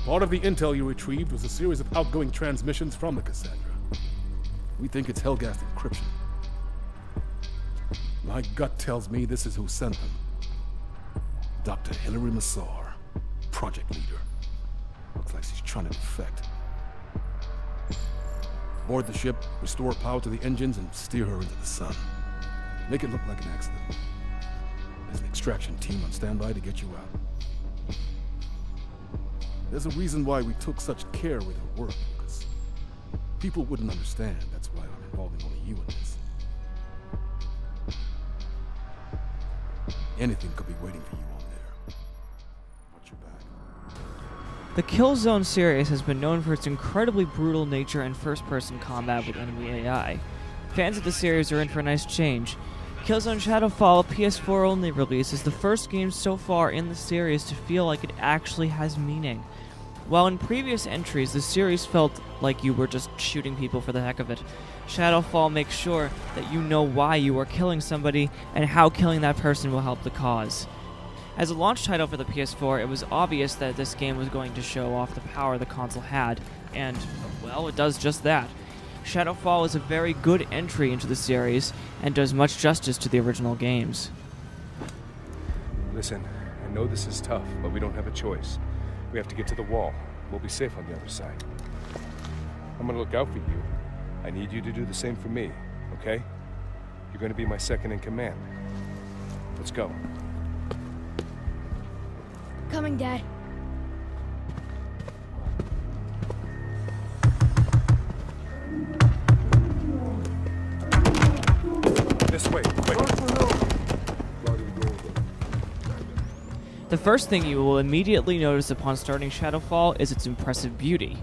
Part of the intel you retrieved was a series of outgoing transmissions from the Cassandra. We think it's Helghast encryption. My gut tells me this is who sent them. Dr. Hilary Massar, project leader. Looks like she's trying to defect. Board the ship, restore power to the engines, and steer her into the sun. Make it look like an accident. There's an extraction team on standby to get you out. There's a reason why we took such care with her work, Lucas. People wouldn't understand. That's why I'm involving only you in this. Anything could be waiting for you on there. Watch your back. The Killzone series has been known for its incredibly brutal nature and first-person combat with enemy AI. Fans of the series are in for a nice change. Killzone Shadowfall, a PS4-only release, is the first game so far in the series to feel like it actually has meaning. While in previous entries the series felt like you were just shooting people for the heck of it, Shadowfall makes sure that you know why you are killing somebody and how killing that person will help the cause. As a launch title for the PS4, it was obvious that this game was going to show off the power the console had, and, well, it does just that. Shadowfall is a very good entry into the series and does much justice to the original games. Listen, I know this is tough, but we don't have a choice. We have to get to the wall. We'll be safe on the other side. I'm gonna look out for you. I need you to do the same for me, okay? You're gonna be my second in command. Let's go. Coming, Dad. This way, quick. The first thing you will immediately notice upon starting Shadowfall is its impressive beauty.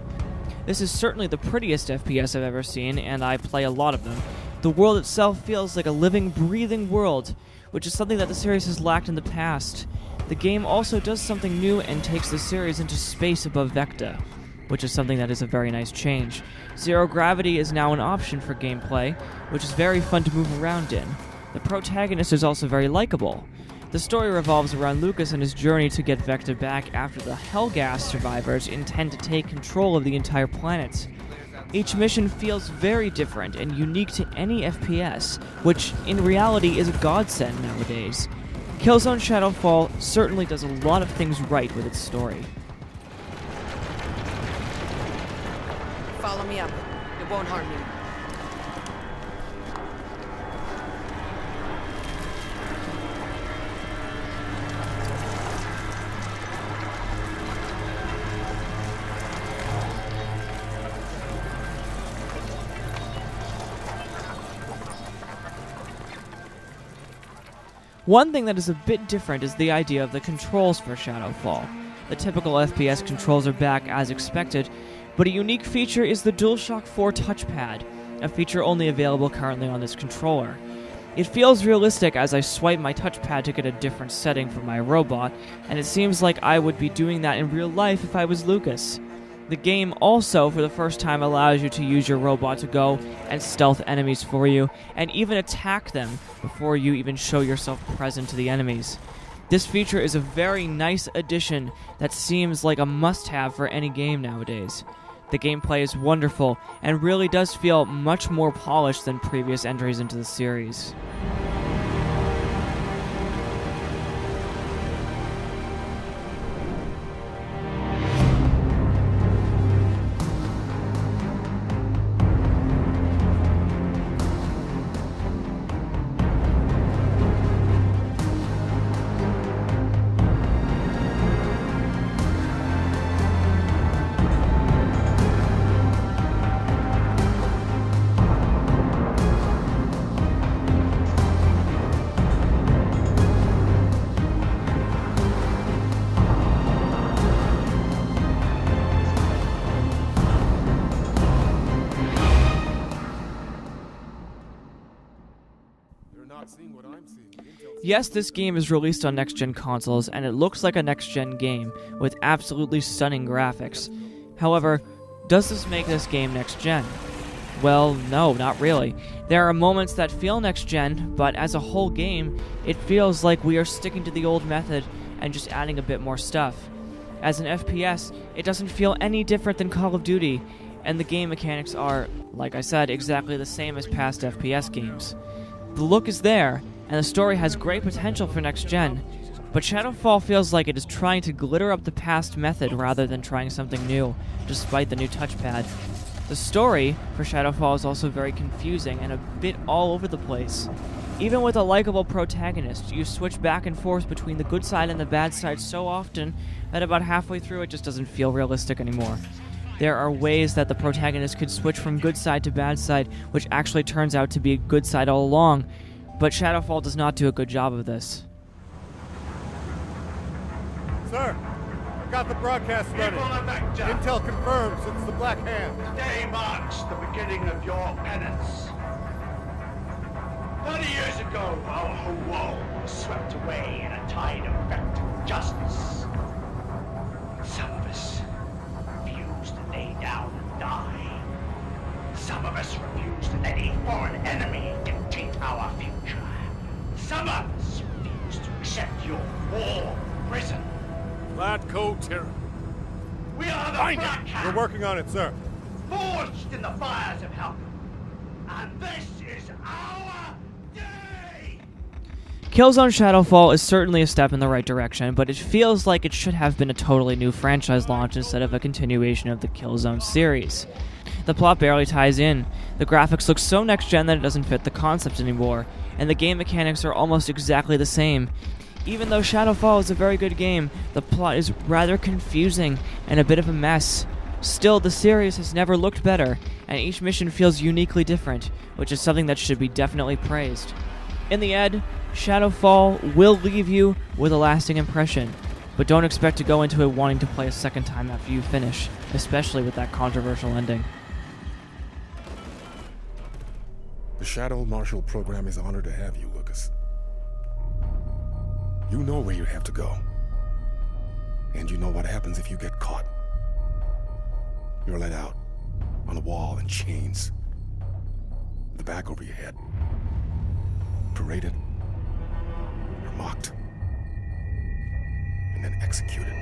This is certainly the prettiest FPS I've ever seen, and I play a lot of them. The world itself feels like a living, breathing world, which is something that the series has lacked in the past. The game also does something new and takes the series into space above Vecta, which is something that is a very nice change. Zero gravity is now an option for gameplay, which is very fun to move around in. The protagonist is also very likable. The story revolves around Lucas and his journey to get Vecta back after the Helghast survivors intend to take control of the entire planet. Each mission feels very different and unique to any FPS, which in reality is a godsend nowadays. Killzone Shadowfall certainly does a lot of things right with its story. Follow me up. It won't harm you. One thing that is a bit different is the idea of the controls for Shadowfall. The typical FPS controls are back as expected, but a unique feature is the DualShock 4 touchpad, a feature only available currently on this controller. It feels realistic as I swipe my touchpad to get a different setting for my robot, and it seems like I would be doing that in real life if I was Lucas. The game also, for the first time, allows you to use your robot to go and stealth enemies for you, and even attack them before you even show yourself present to the enemies. This feature is a very nice addition that seems like a must-have for any game nowadays. The gameplay is wonderful, and really does feel much more polished than previous entries into the series. Yes, this game is released on next-gen consoles, and it looks like a next-gen game, with absolutely stunning graphics. However, does this make this game next-gen? Well, no, not really. There are moments that feel next-gen, but as a whole game, it feels like we are sticking to the old method and just adding a bit more stuff. As an FPS, it doesn't feel any different than Call of Duty, and the game mechanics are, like I said, exactly the same as past FPS games. The look is there, and the story has great potential for next gen, but Shadowfall feels like it is trying to glitter up the past method rather than trying something new, despite the new touchpad. The story for Shadowfall is also very confusing and a bit all over the place. Even with a likable protagonist, you switch back and forth between the good side and the bad side so often that about halfway through it just doesn't feel realistic anymore. There are ways that the protagonist could switch from good side to bad side, which actually turns out to be a good side all along, but Shadowfall does not do a good job of this. Sir, I've got the broadcast running. Intel confirms it's the Black Hand. Today marks the beginning of your penance. 30 years ago, our whole world was swept away in a tide of effective justice. Some of us refused to lay down and die. Some of us refused to let a foreign enemy dictate our future. Some of us refused to accept your war prison. Vladko Terran. We are the Black Hand, We're working on it, sir. forged in the fires of hell. And this is our day! Killzone Shadowfall is certainly a step in the right direction, but it feels like it should have been a totally new franchise launch instead of a continuation of the Killzone series. The plot barely ties in, the graphics look so next-gen that it doesn't fit the concept anymore, and the game mechanics are almost exactly the same. Even though Shadowfall is a very good game, the plot is rather confusing and a bit of a mess. Still, the series has never looked better, and each mission feels uniquely different, which is something that should be definitely praised. In the end, Shadowfall will leave you with a lasting impression, but don't expect to go into it wanting to play a second time after you finish, especially with that controversial ending. The Shadow Marshal program is honored to have you, Lucas. You know where you have to go. And you know what happens if you get caught. You're let out, on a wall in chains, with the back over your head. Paraded, or mocked, and then executed.